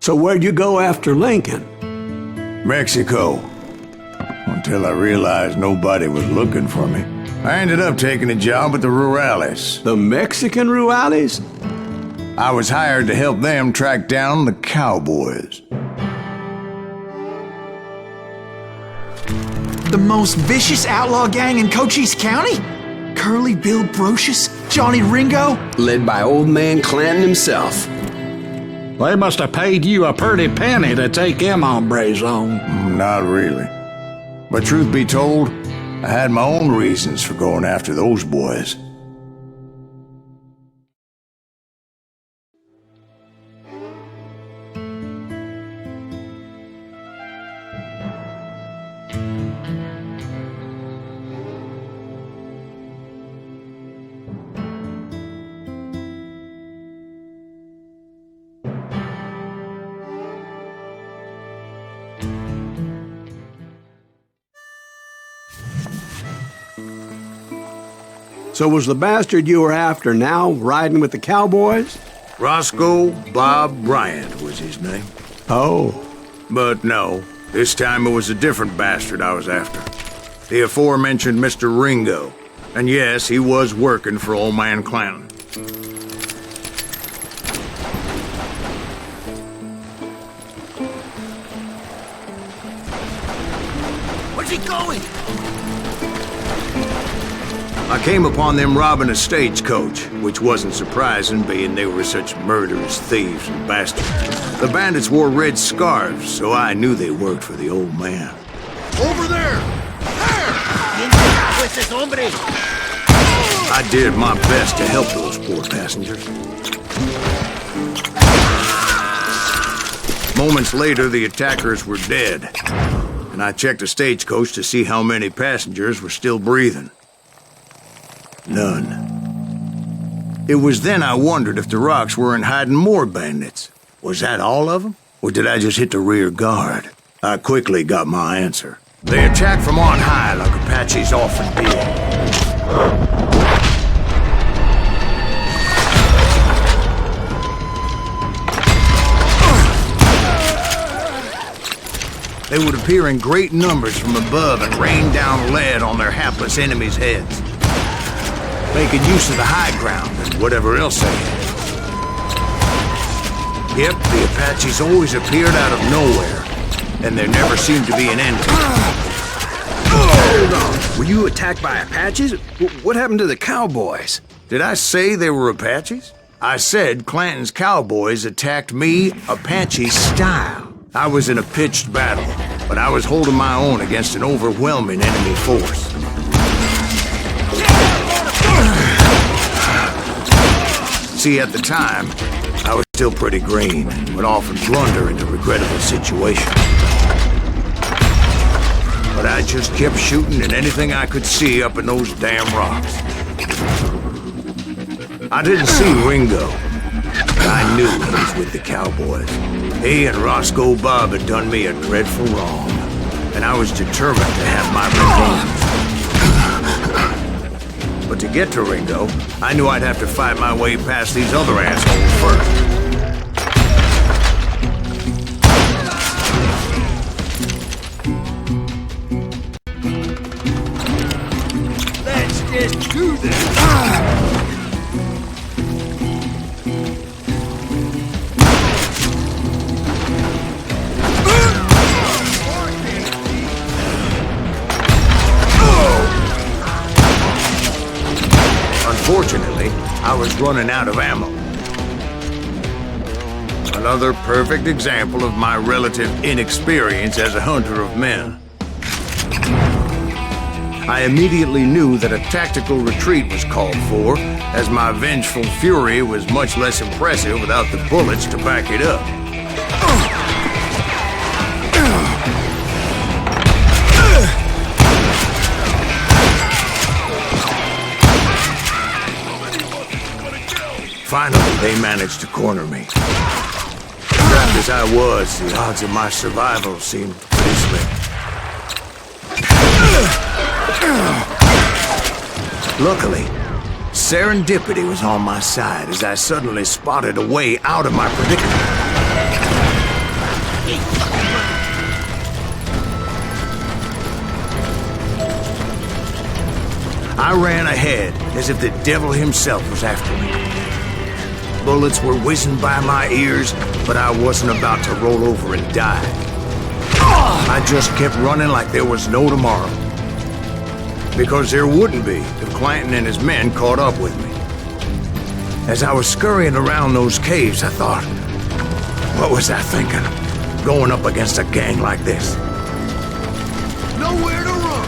So where'd you go after Lincoln? Mexico. Until I realized nobody was looking for me. I ended up taking a job at the Rurales. The Mexican Rurales? I was hired to help them track down the cowboys. The most vicious outlaw gang in Cochise County? Curly Bill Brocious? Johnny Ringo? Led by old man Clanton himself. They must have paid you a pretty penny to take them hombres on. Not really. But truth be told, I had my own reasons for going after those boys. So was the bastard you were after now riding with the cowboys? Roscoe Bob Bryant was his name. Oh. But no, this time it was a different bastard I was after. The aforementioned Mr. Ringo. And yes, he was working for old man Clanton. Where's he going? I came upon them robbing a stagecoach, which wasn't surprising, being they were such murderous thieves and bastards. The bandits wore red scarves, so I knew they worked for the old man. Over there! I did my best to help those poor passengers. Moments later, the attackers were dead, and I checked the stagecoach to see how many passengers were still breathing. None. It was then I wondered if the rocks weren't hiding more bandits. Was that all of them? Or did I just hit the rear guard? I quickly got my answer. They attacked from on high like Apaches often did. They would appear in great numbers from above and rain down lead on their hapless enemies' heads, making use of the high ground and whatever else they had. Yep, the Apaches always appeared out of nowhere, and there never seemed to be an end to them. Hold on. Were you attacked by Apaches? What happened to the cowboys? Did I say they were Apaches? I said Clanton's cowboys attacked me Apache style. I was in a pitched battle, but I was holding my own against an overwhelming enemy force. See, at the time, I was still pretty green and would often blunder into regrettable situations. But I just kept shooting at anything I could see up in those damn rocks. I didn't see Ringo, but I knew he was with the cowboys. He and Roscoe Bob had done me a dreadful wrong, and I was determined to have my revenge. But to get to Ringo, I knew I'd have to fight my way past these other assholes first. Let's get to this! Unfortunately, I was running out of ammo. Another perfect example of my relative inexperience as a hunter of men. I immediately knew that a tactical retreat was called for, as my vengeful fury was much less impressive without the bullets to back it up. Finally, they managed to corner me. Trapped as I was, the odds of my survival seemed pretty slim. Luckily, serendipity was on my side as I suddenly spotted a way out of my predicament. I ran ahead as if the devil himself was after me. Bullets were whizzing by my ears, but I wasn't about to roll over and die. I just kept running like there was no tomorrow. Because there wouldn't be if Clanton and his men caught up with me. As I was scurrying around those caves, I thought, what was I thinking? Going up against a gang like this. Nowhere to run!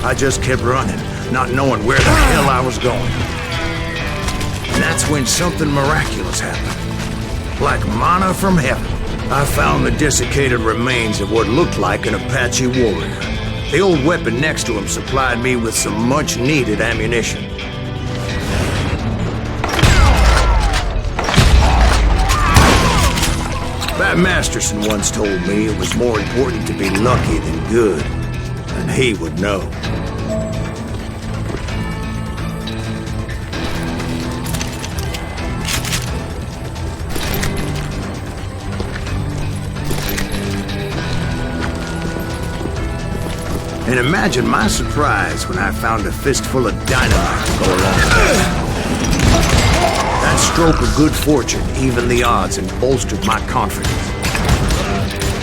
I just kept running, not knowing where the hell I was going. And that's when something miraculous happened. Like manna from heaven, I found the desiccated remains of what looked like an Apache warrior. The old weapon next to him supplied me with some much-needed ammunition. Bat Masterson once told me it was more important to be lucky than good, and he would know. And imagine my surprise when I found a fistful of dynamite to go along with it. That stroke of good fortune evened the odds and bolstered my confidence.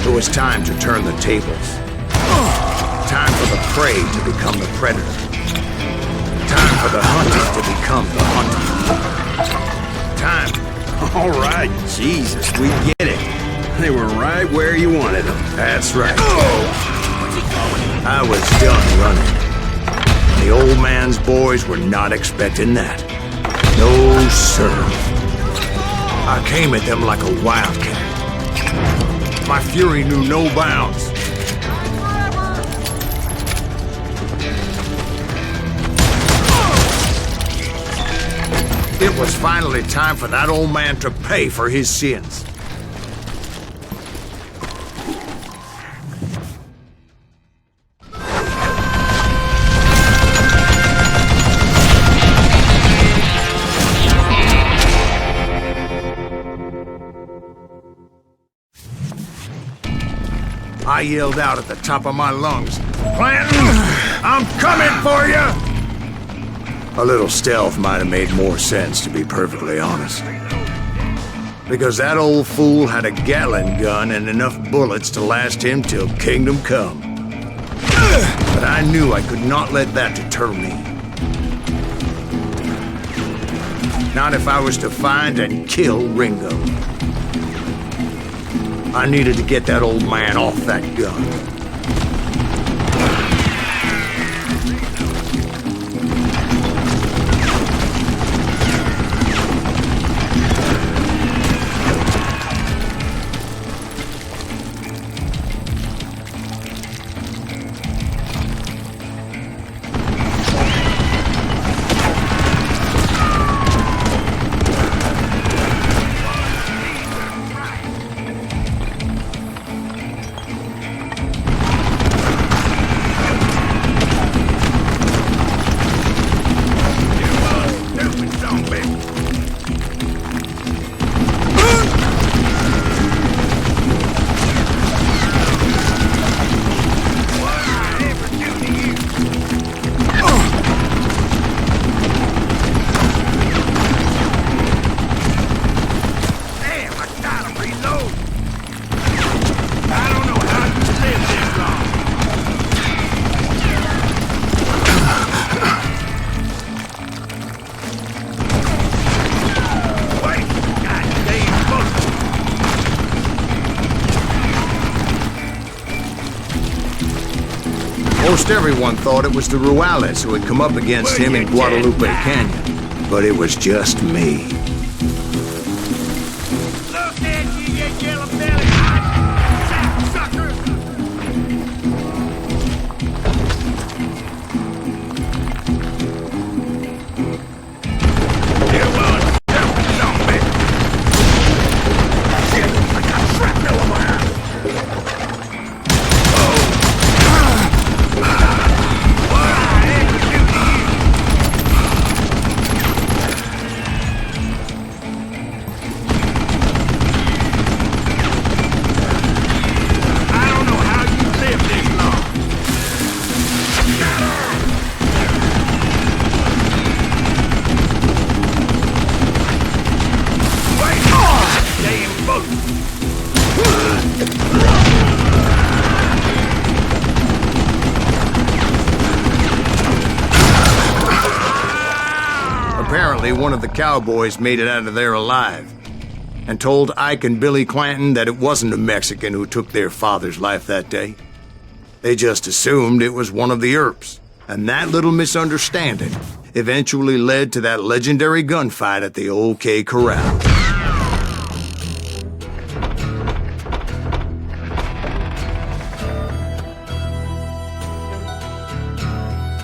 It was time to turn the tables. Time for the prey to become the predator. Time for the hunted to become the hunted. Time. All right, Jesus, we get it. They were right where you wanted them. That's right. I was done running. The old man's boys were not expecting that. No, sir. I came at them like a wildcat. My fury knew no bounds. It was finally time for that old man to pay for his sins. I yelled out at the top of my lungs, "Clanton, I'm coming for you!" A little stealth might have made more sense, to be perfectly honest. Because that old fool had a Gatling gun and enough bullets to last him till kingdom come. But I knew I could not let that deter me. Not if I was to find and kill Ringo. I needed to get that old man off that gun. Most everyone thought it was the Ruales who had come up against him in Guadalupe Canyon, but it was just me. Look at you, you yellow belly! Sucker! You won't zombie! Shit, I got shrapnel on my arm! reality, one of the cowboys made it out of there alive and told Ike and Billy Clanton that it wasn't a Mexican who took their father's life that day. They just assumed it was one of the Earps, and that little misunderstanding eventually led to that legendary gunfight at the OK Corral.